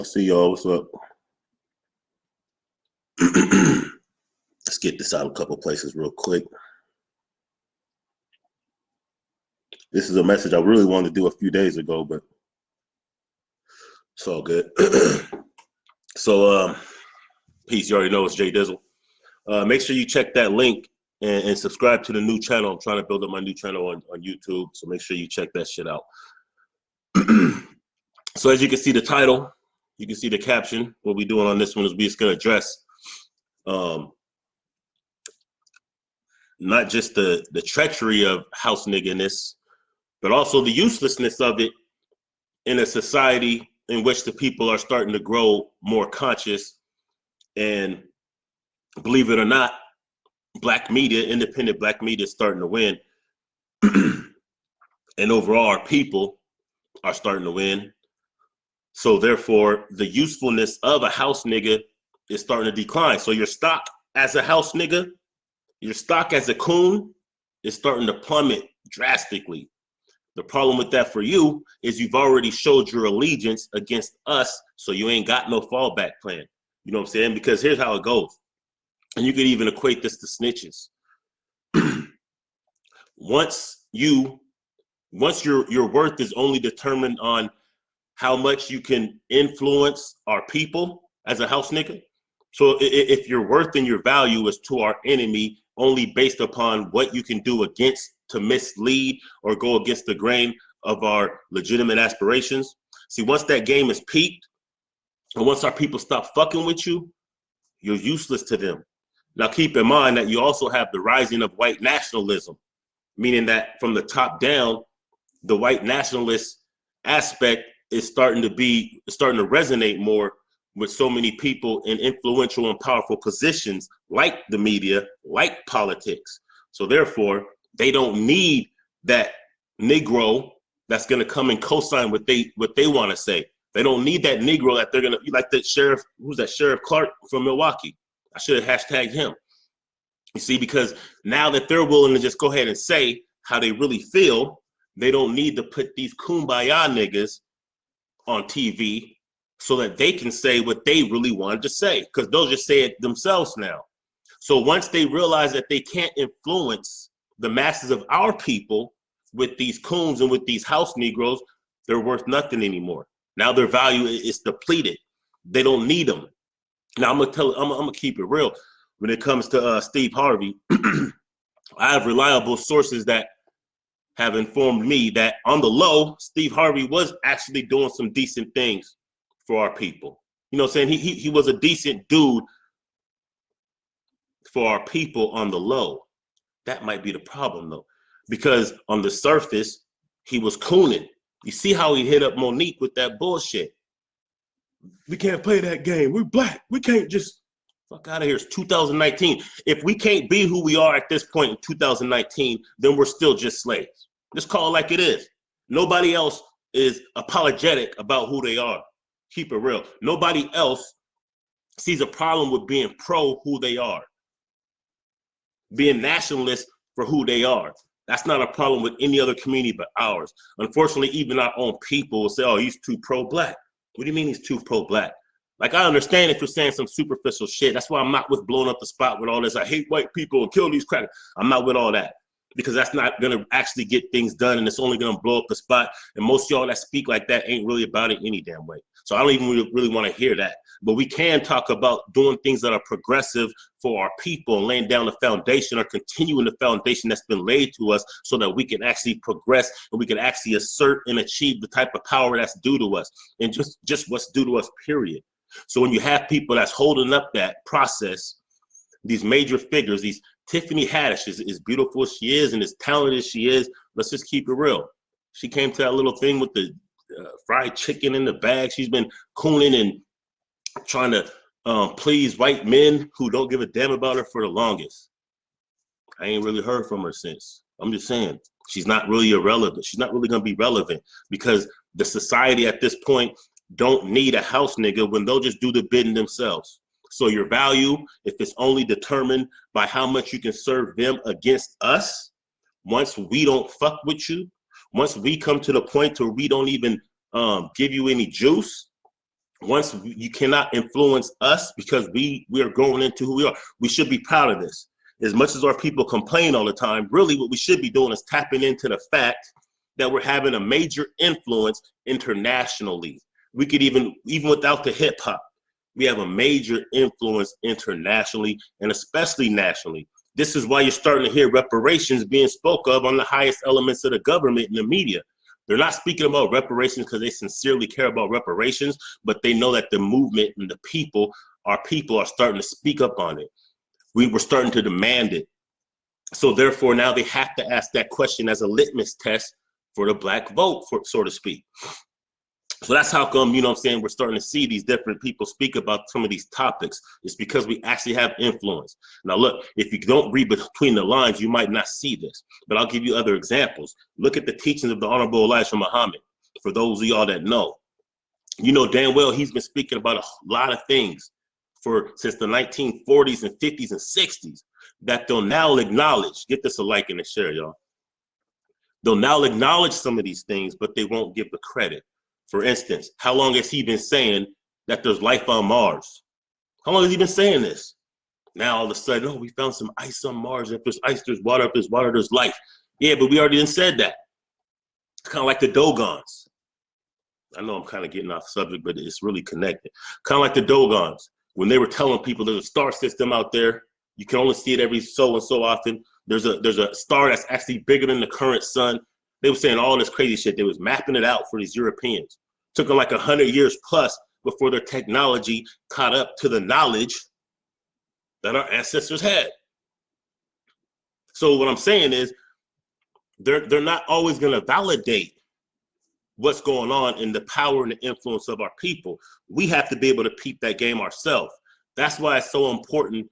see y'all. What's up? Let's get this out a couple places real quick. This is a message I really wanted to do a few days ago, but it's all good. So, peace. You already know it's Jay Dizzle. Make sure you check that link and subscribe to the new channel. I'm trying to build up my new channel on YouTube, so make sure you check that shit out. So as you can see the title, you can see the caption. What we're doing on this one is we're just going to address not just the treachery of house nigginess, but also the uselessness of it in a society in which the people are starting to grow more conscious. And believe it or not, black media, independent black media is starting to win. And overall, our people are starting to win. So therefore, the usefulness of a house nigga is starting to decline. So your stock as a house nigga, your stock as a coon is starting to plummet drastically. The problem with that for you is you've already showed your allegiance against us, so you ain't got no fallback plan. You know what I'm saying? Because here's how it goes. And you could even equate this to snitches. Once your worth is only determined on how much you can influence our people as a house nigga. So if your worth and your value is to our enemy only based upon what you can do to mislead or go against the grain of our legitimate aspirations. See, once that game is peaked, and once our people stop fucking with you, you're useless to them. Now keep in mind that you also have the rising of white nationalism, meaning that from the top down, the white nationalist aspect is starting to resonate more with so many people in influential and powerful positions like the media, like politics. So therefore, they don't need that Negro that's gonna come and co-sign what they want to say. They don't need that Negro that they're gonna, like the sheriff, who's that, Sheriff Clark from Milwaukee. I should have hashtagged him. You see, because now that they're willing to just go ahead and say how they really feel, they don't need to put these kumbaya niggas on TV so that they can say what they really wanted to say, because they'll just say it themselves now. So once they realize that they can't influence the masses of our people with these coons and with these house Negroes, they're worth nothing anymore. Now their value is depleted. They don't need them. Now I'm gonna keep it real. When it comes to Steve Harvey, I have reliable sources that have informed me that on the low, Steve Harvey was actually doing some decent things for our people. You know what I'm saying? He was a decent dude for our people on the low. That might be the problem though, because on the surface, he was cooning. You see how he hit up Monique with that bullshit. We can't play that game. We're black. We can't just fuck out of here. It's 2019. If we can't be who we are at this point in 2019, then we're still just slaves. Just call it like it is. Nobody else is apologetic about who they are. Keep it real. Nobody else sees a problem with being pro who they are, being nationalist for who they are. That's not a problem with any other community but ours. Unfortunately, even our own people will say, oh, he's too pro-black. What do you mean he's too pro-black? Like, I understand if you're saying some superficial shit. That's why I'm not with blowing up the spot with all this. I hate white people and kill these crackers. I'm not with all that, because that's not going to actually get things done, and it's only going to blow up the spot. And most of y'all that speak like that ain't really about it any damn way. So I don't even really want to hear that. But we can talk about doing things that are progressive for our people and laying down the foundation or continuing the foundation that's been laid to us so that we can actually progress and we can actually assert and achieve the type of power that's due to us and just what's due to us, period. So when you have people that's holding up that process, these major figures, these Tiffany Haddish, as beautiful as she is and as talented as she is, let's just keep it real. She came to that little thing with the fried chicken in the bag. She's been cooning and trying to please white men who don't give a damn about her for the longest. I ain't really heard from her since. I'm just saying, she's not really irrelevant. She's not really gonna be relevant because the society at this point don't need a house nigga when they'll just do the bidding themselves. So your value, if it's only determined by how much you can serve them against us, once we don't fuck with you, once we come to the point where we don't even give you any juice, Once you cannot influence us because we are growing into who we are. We should be proud of this. As much as our people complain all the time, really what we should be doing is tapping into the fact that we're having a major influence internationally. We could even without the hip hop, we have a major influence internationally and especially nationally. This is why you're starting to hear reparations being spoke of on the highest elements of the government and the media. They're not speaking about reparations because they sincerely care about reparations, but they know that the movement and the people, our people, are starting to speak up on it. We were starting to demand it. So therefore, now they have to ask that question as a litmus test for the black vote, so to speak. So that's how come, you know what I'm saying, we're starting to see these different people speak about some of these topics. It's because we actually have influence. Now, look, if you don't read between the lines, you might not see this, but I'll give you other examples. Look at the teachings of the Honorable Elijah Muhammad. For those of y'all that know, you know damn well he's been speaking about a lot of things since the 1940s and 50s and 60s that they'll now acknowledge. Get this a like and a share, y'all. They'll now acknowledge some of these things, but they won't give the credit. For instance, how long has he been saying that there's life on Mars? How long has he been saying this? Now all of a sudden, oh, we found some ice on Mars. If there's ice, there's water. If there's water, there's life. Yeah, but we already said that. It's kind of like the Dogons. I know I'm kind of getting off subject, but it's really connected. Kind of like the Dogons. When they were telling people there's a star system out there, you can only see it every so and so often. There's a star that's actually bigger than the current sun. They were saying all this crazy shit. They was mapping it out for these Europeans. Took them like 100 years plus before their technology caught up to the knowledge that our ancestors had. So what I'm saying is they're not always going to validate what's going on in the power and the influence of our people. We have to be able to peep that game ourselves. That's why it's so important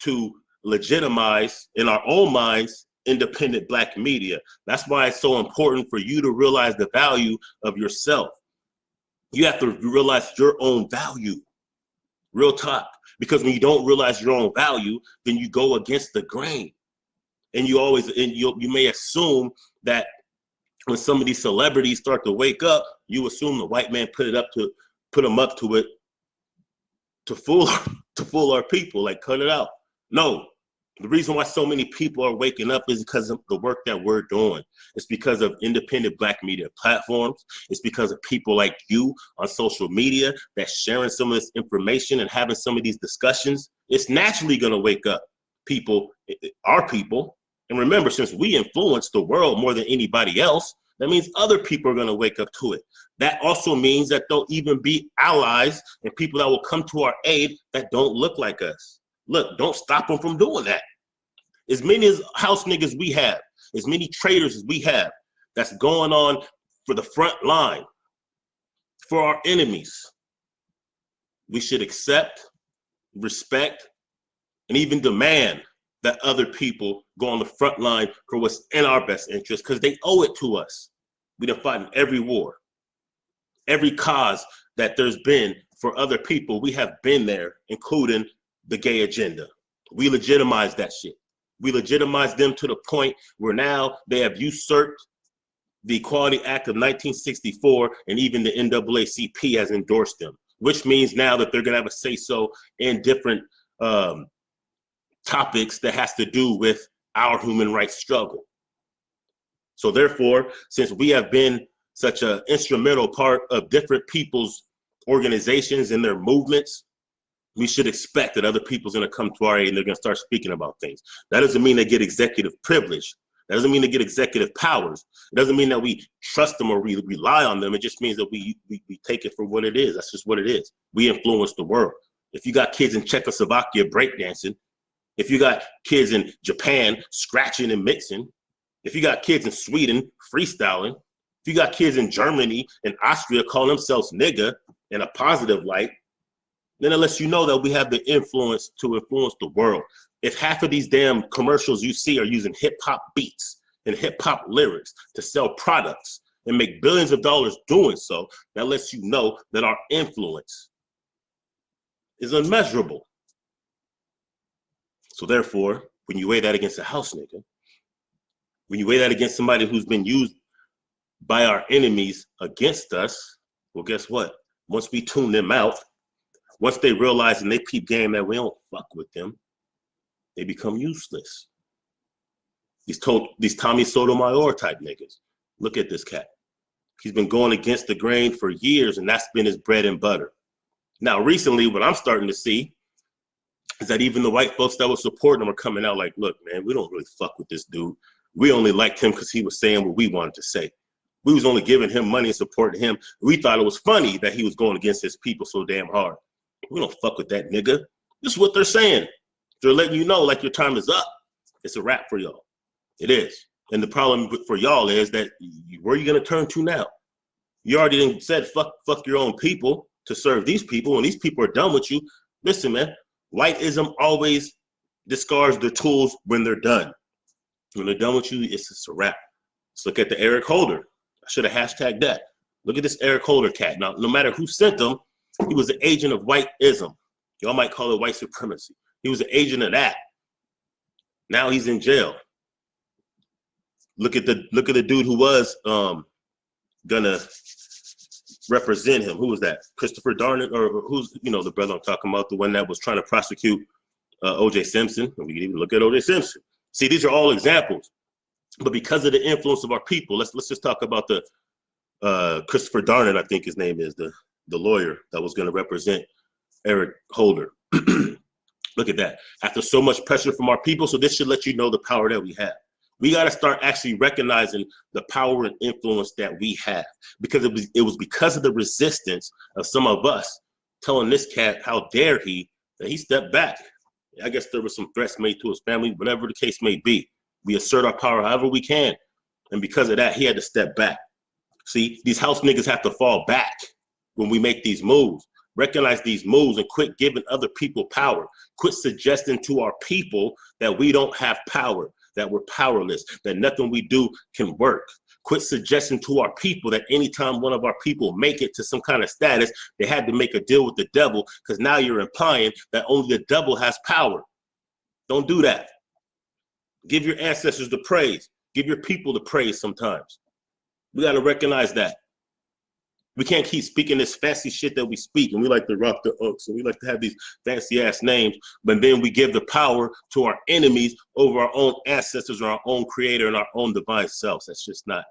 to legitimize in our own minds independent black media. That's why it's so important for you to realize the value of yourself. You have to realize your own value, real talk. Because when you don't realize your own value, then you go against the grain. And you may assume that when some of these celebrities start to wake up, you assume the white man put them up to it to fool our people, like cut it out. No. The reason why so many people are waking up is because of the work that we're doing. It's because of independent black media platforms. It's because of people like you on social media that's sharing some of this information and having some of these discussions. It's naturally going to wake up people, our people. And remember, since we influence the world more than anybody else, that means other people are going to wake up to it. That also means that there'll even be allies and people that will come to our aid that don't look like us. Look, don't stop them from doing that. As many as house niggas we have, as many traitors as we have, that's going on for the front line, for our enemies, we should accept, respect, and even demand that other people go on the front line for what's in our best interest, because they owe it to us. We done fought in every war, every cause that there's been for other people. We have been there, including the gay agenda. We legitimize that shit. We legitimize them to the point where now they have usurped the Equality Act of 1964, and even the NAACP has endorsed them, which means now that they're gonna have a say-so in different topics that has to do with our human rights struggle. So therefore, since we have been such an instrumental part of different people's organizations and their movements, we should expect that other people's gonna come to our aid and they're gonna start speaking about things. That doesn't mean they get executive privilege. That doesn't mean they get executive powers. It doesn't mean that we trust them or we rely on them. It just means that we take it for what it is. That's just what it is. We influence the world. If you got kids in Czechoslovakia breakdancing, if you got kids in Japan scratching and mixing, if you got kids in Sweden freestyling, if you got kids in Germany and Austria calling themselves nigga in a positive light, then it lets you know that we have the influence to influence the world. If half of these damn commercials you see are using hip hop beats and hip hop lyrics to sell products and make billions of dollars doing so, that lets you know that our influence is unmeasurable. So therefore, when you weigh that against a house nigga, when you weigh that against somebody who's been used by our enemies against us, well, guess what? Once we tune them out, once they realize and they peep game that we don't fuck with them, they become useless. These Tommy Sotomayor type niggas. Look at this cat. He's been going against the grain for years, and that's been his bread and butter. Now, recently, what I'm starting to see is that even the white folks that were supporting him are coming out like, look, man, we don't really fuck with this dude. We only liked him because he was saying what we wanted to say. We was only giving him money and supporting him. We thought it was funny that he was going against his people so damn hard. We don't fuck with that nigga. This is what they're saying. They're letting you know like your time is up. It's a wrap for y'all. It is. And the problem for y'all is that where are you going to turn to now? You already said fuck your own people to serve these people, and these people are done with you. Listen, man, whiteism always discards their tools when they're done. When they're done with you, it's just a wrap. Let's look at the Eric Holder. I should have hashtagged that. Look at this Eric Holder cat. Now, no matter who sent him, he was an agent of whiteism. Y'all might call it white supremacy. He was an agent of that. Now he's in jail. Look at the dude who was gonna represent him. Who was that? Christopher Darnett, or who's the brother I'm talking about, the one that was trying to prosecute O.J. Simpson. We can even look at O.J. Simpson. See, these are all examples. But because of the influence of our people, let's just talk about the Christopher Darnett, I think his name is, the lawyer that was going to represent Eric Holder. Look at that. After so much pressure from our people, so this should let you know the power that we have. We got to start actually recognizing the power and influence that we have, because it was because of the resistance of some of us telling this cat how dare he, that he stepped back. I guess there were some threats made to his family, whatever the case may be. We assert our power however we can, and because of that, he had to step back. See, these house niggas have to fall back when we make these moves. Recognize these moves and quit giving other people power. Quit suggesting to our people that we don't have power, that we're powerless, that nothing we do can work. Quit suggesting to our people that anytime one of our people make it to some kind of status, they had to make a deal with the devil, because now you're implying that only the devil has power. Don't do that. Give your ancestors the praise. Give your people the praise sometimes. We got to recognize that. We can't keep speaking this fancy shit that we speak, and we like to rock the ucks, and we like to have these fancy ass names, but then we give the power to our enemies over our own ancestors or our own creator and our own divine selves. That's just not,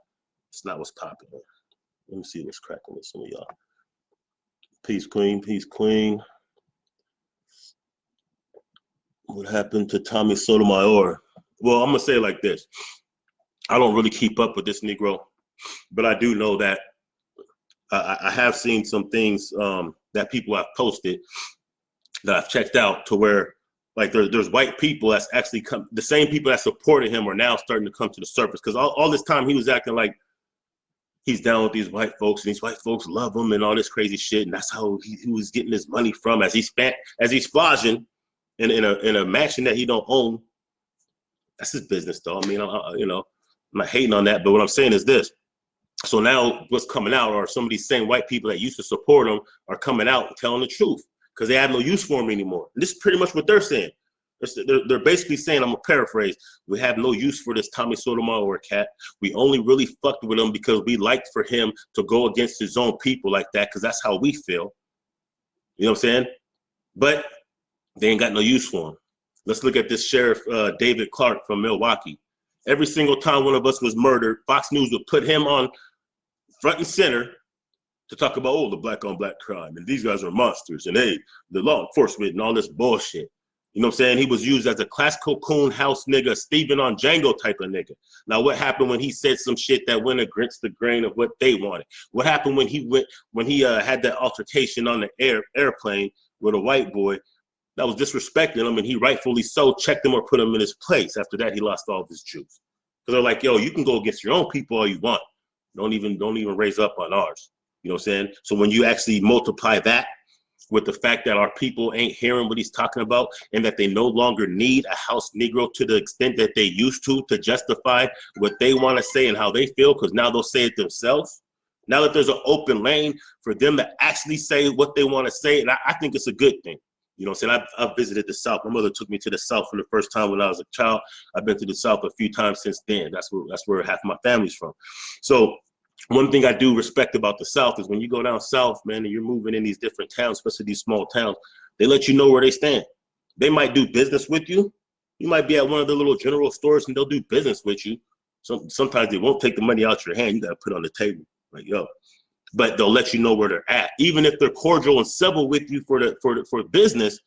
it's not what's popular. Let me see what's cracking with some of y'all. Peace, Queen. Peace, Queen. What happened to Tommy Sotomayor? Well, I'm going to say it like this. I don't really keep up with this Negro, but I do know that I have seen some things that people have posted that I've checked out, to where like there's white people that's actually come, the same people that supported him are now starting to come to the surface, because all this time he was acting like he's down with these white folks and these white folks love him and all this crazy shit, and that's how he was getting his money from, as he's flogging in a mansion that he don't own. That's his business, though. I mean, I'm not hating on that, but what I'm saying is this. So now what's coming out are some of these same white people that used to support him are coming out and telling the truth, because they have no use for him anymore. And this is pretty much what they're saying. They're basically saying, I'm going to paraphrase, we have no use for this Tommy Sotomayor cat. We only really fucked with him because we liked for him to go against his own people like that, because that's how we feel. You know what I'm saying? But they ain't got no use for him. Let's look at this Sheriff David Clark from Milwaukee. Every single time one of us was murdered, Fox News would put him on front and center to talk about, oh, the black on black crime, and these guys are monsters, and hey, the law enforcement and all this bullshit. You know what I'm saying? He was used as a classical coon house nigga, Stephen on Django type of nigga. Now, what happened when he said some shit that went against the grain of what they wanted? What happened when he had that altercation on the airplane with a white boy that was disrespecting him, and he rightfully so checked him or put him in his place? After that, he lost all of his juice. Because they're like, yo, you can go against your own people all you want. Don't even raise up on ours. You know what I'm saying? So when you actually multiply that with the fact that our people ain't hearing what he's talking about, and that they no longer need a house Negro to the extent that they used to justify what they want to say and how they feel, because now they'll say it themselves. Now that there's an open lane for them to actually say what they want to say, and I think it's a good thing. You know what I'm saying? I've visited the South. My mother took me to the South for the first time when I was a child. I've been to the South a few times since then. That's where half of my family's from. So One thing I do respect about the South is when you go down South, man, and you're moving in these different towns, especially these small towns, they let you know where they stand. They might do business with you. You might be at one of the little general stores and they'll do business with you. Sometimes they won't take the money out your hand. You got to put it on the table. Like, yo, but they'll let you know where they're at. Even if they're cordial and civil with you for business,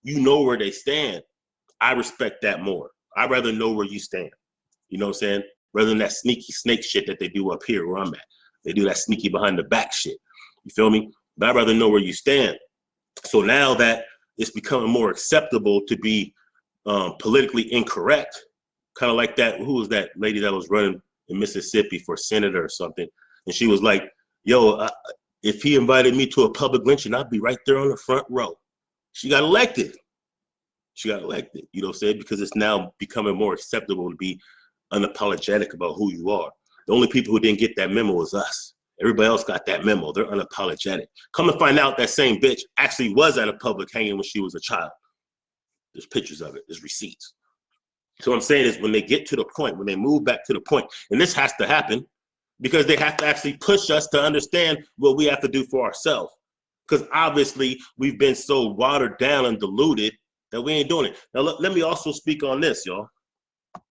you know where they stand. I respect that more. I'd rather know where you stand. You know what I'm saying? Rather than that sneaky snake shit that they do up here where I'm at. They do that sneaky behind the back shit. You feel me? But I'd rather know where you stand. So now that it's becoming more acceptable to be politically incorrect, kind of like that, who was that lady that was running in Mississippi for senator or something? And she was like, yo, if he invited me to a public lynching, I'd be right there on the front row. She got elected. You know what I'm saying? Because it's now becoming more acceptable to be unapologetic about who you are. The only people who didn't get that memo is us. Everybody else got that memo. They're unapologetic. Come to find out that same bitch actually was at a public hanging when she was a child. There's pictures of it. There's receipts. So what I'm saying is when they get to the point, when they move back to the point, and this has to happen because they have to actually push us to understand what we have to do for ourselves. Because obviously we've been so watered down and diluted that we ain't doing it. Now, let me also speak on this, y'all.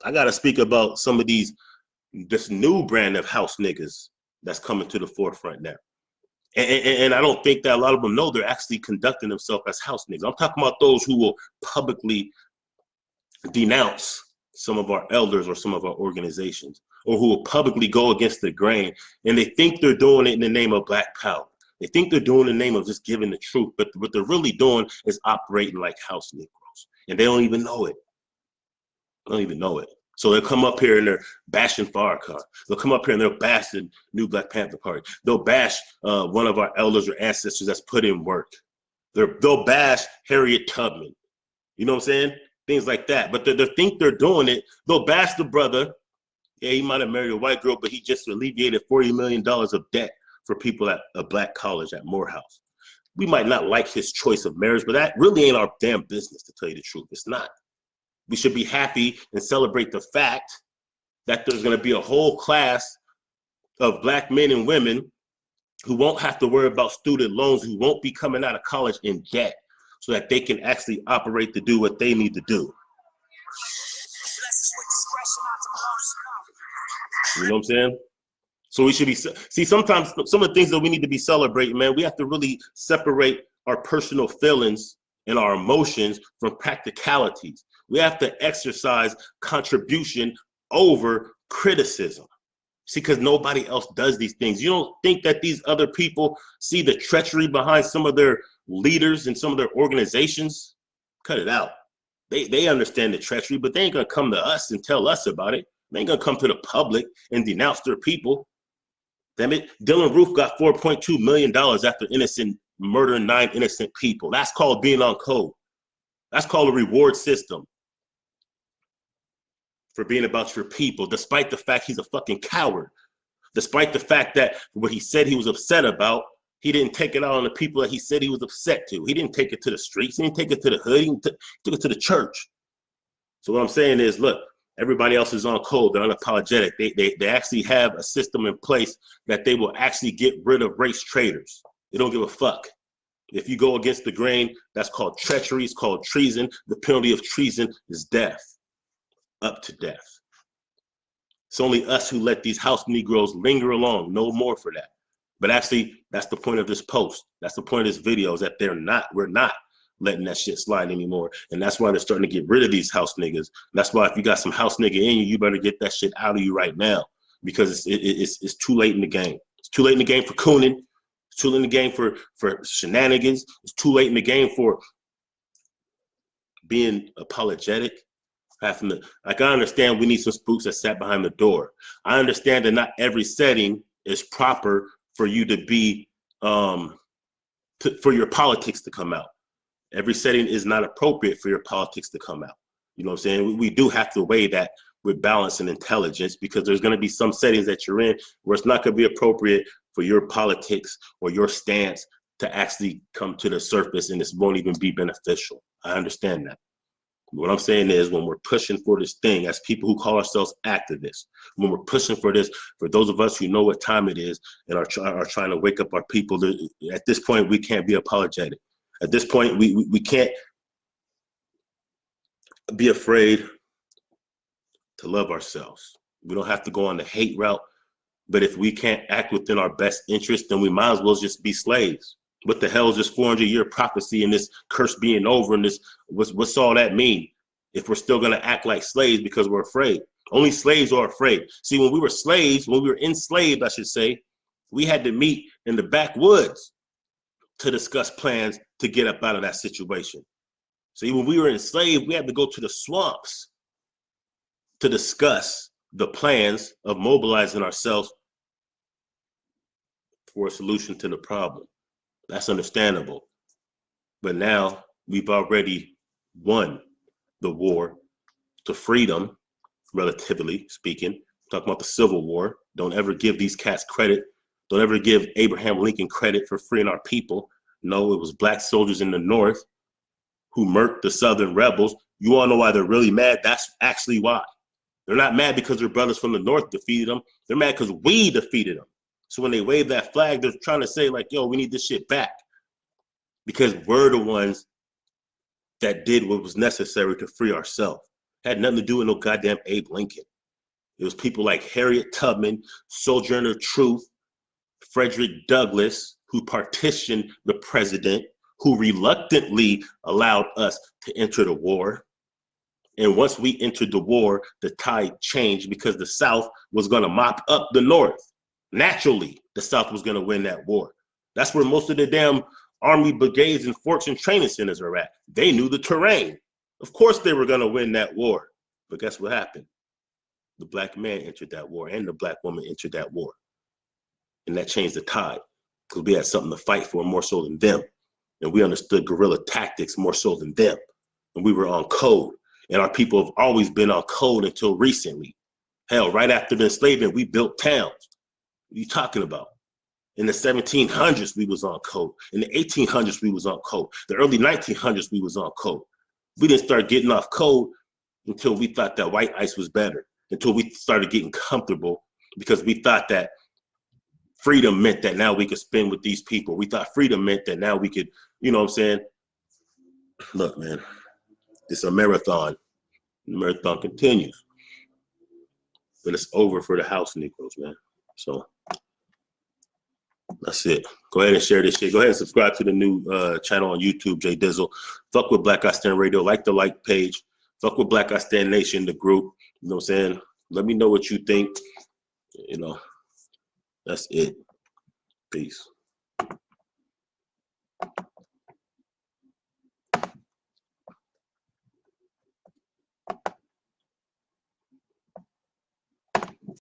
I got to speak about some of this new brand of house niggas that's coming to the forefront now. And I don't think that a lot of them know they're actually conducting themselves as house niggas. I'm talking about those who will publicly denounce some of our elders or some of our organizations, or who will publicly go against the grain, and they think they're doing it in the name of Black power. They think they're doing it in the name of just giving the truth, but what they're really doing is operating like house Negroes, and they don't even know it. So they'll come up here and they're bashing Farrakhan. They'll come up here and they'll bash the new Black Panther Party. They'll bash one of our elders or ancestors that's put in work. They'll bash Harriet Tubman. You know what I'm saying? Things like that. But they think they're doing it. They'll bash the brother. Yeah, he might have married a white girl, but he just alleviated $40 million of debt for people at a Black college at Morehouse. We might not like his choice of marriage, but that really ain't our damn business, to tell you the truth. It's not. We should be happy and celebrate the fact that there's going to be a whole class of Black men and women who won't have to worry about student loans, who won't be coming out of college in debt, so that they can actually operate to do what they need to do. You know what I'm saying? So we should be, see, sometimes some of the things that we need to be celebrating, man, we have to really separate our personal feelings and our emotions from practicalities. We have to exercise contribution over criticism. See, because nobody else does these things. You don't think that these other people see the treachery behind some of their leaders and some of their organizations? Cut it out. They understand the treachery, but they ain't gonna come to us and tell us about it. They ain't gonna come to the public and denounce their people. Damn it, Dylan Roof got $4.2 million after murdering 9 innocent people. That's called being on code. That's called a reward system for being about your people, despite the fact he's a fucking coward. Despite the fact that what he said he was upset about, he didn't take it out on the people that he said he was upset to. He didn't take it to the streets. He didn't take it to the hood. He took it to the church. So what I'm saying is, look, everybody else is on code. They're unapologetic. They actually have a system in place that they will actually get rid of race traitors. They don't give a fuck. If you go against the grain, that's called treachery. It's called treason. The penalty of treason is death, up to death. It's only us who let these house Negroes linger along. No more for that. But actually, that's the point of this post. That's the point of this video, is that we're not letting that shit slide anymore. And that's why they're starting to get rid of these house niggas. That's why if you got some house nigga in you, you better get that shit out of you right now, because it's too late in the game. It's too late in the game for cooning. It's too late in the game for shenanigans. It's too late in the game for being apologetic. Having to, like, I understand we need some spooks that sat behind the door. I understand that not every setting is proper for you to be, for your politics to come out. Every setting is not appropriate for your politics to come out. You know what I'm saying? We do have to weigh that with balance and intelligence, because there's going to be some settings that you're in where it's not going to be appropriate for your politics or your stance to actually come to the surface, and this won't even be beneficial. I understand that. What I'm saying is when we're pushing for this thing as people who call ourselves activists, when we're pushing for this, for those of us who know what time it is and are trying to wake up our people, at this point, we can't be apologetic. At this point, we can't be afraid to love ourselves. We don't have to go on the hate route, but if we can't act within our best interest, then we might as well just be slaves. What the hell is this 400-year prophecy and this curse being over and this, what's all that mean if we're still going to act like slaves because we're afraid? Only slaves are afraid. See, when we were slaves, when we were enslaved, I should say, we had to meet in the backwoods to discuss plans to get up out of that situation. See, when we were enslaved, we had to go to the swamps to discuss the plans of mobilizing ourselves for a solution to the problem. That's understandable. But now we've already won the war to freedom, relatively speaking. Talking about the Civil War. Don't ever give these cats credit. Don't ever give Abraham Lincoln credit for freeing our people. No, it was black soldiers in the North who murked the Southern rebels. You all know why they're really mad? That's actually why. They're not mad because their brothers from the North defeated them. They're mad because we defeated them. So when they wave that flag, they're trying to say like, yo, we need this shit back. Because we're the ones that did what was necessary to free ourselves. Had nothing to do with no goddamn Abe Lincoln. It was people like Harriet Tubman, Sojourner Truth, Frederick Douglass, who partitioned the president, who reluctantly allowed us to enter the war. And once we entered the war, the tide changed because the South was going to mop up the North. Naturally, the South was going to win that war. That's where most of the damn Army brigades and forts and training centers are at. They knew the terrain. Of course they were going to win that war. But guess what happened? The black man entered that war and the black woman entered that war. And that changed the tide because we had something to fight for more so than them. And we understood guerrilla tactics more so than them. And we were on code. And our people have always been on code until recently. Hell, right after the enslavement, we built towns. What are you talking about? In the 1700s, we was on code. In the 1800s, we was on code. The early 1900s, we was on code. We didn't start getting off code until we thought that white ice was better, until we started getting comfortable because we thought that freedom meant that now we could spend with these people. We thought freedom meant that now we could, you know what I'm saying? Look, man, it's a marathon. The marathon continues. But it's over for the house Negroes, man. So that's it. Go ahead and share this shit. Go ahead and subscribe to the new channel on YouTube, Jay Dizzle. Fuck with Black I Stand Radio. Like the like page. Fuck with Black I Stand Nation, the group. You know what I'm saying? Let me know what you think. You know, that's it. Peace.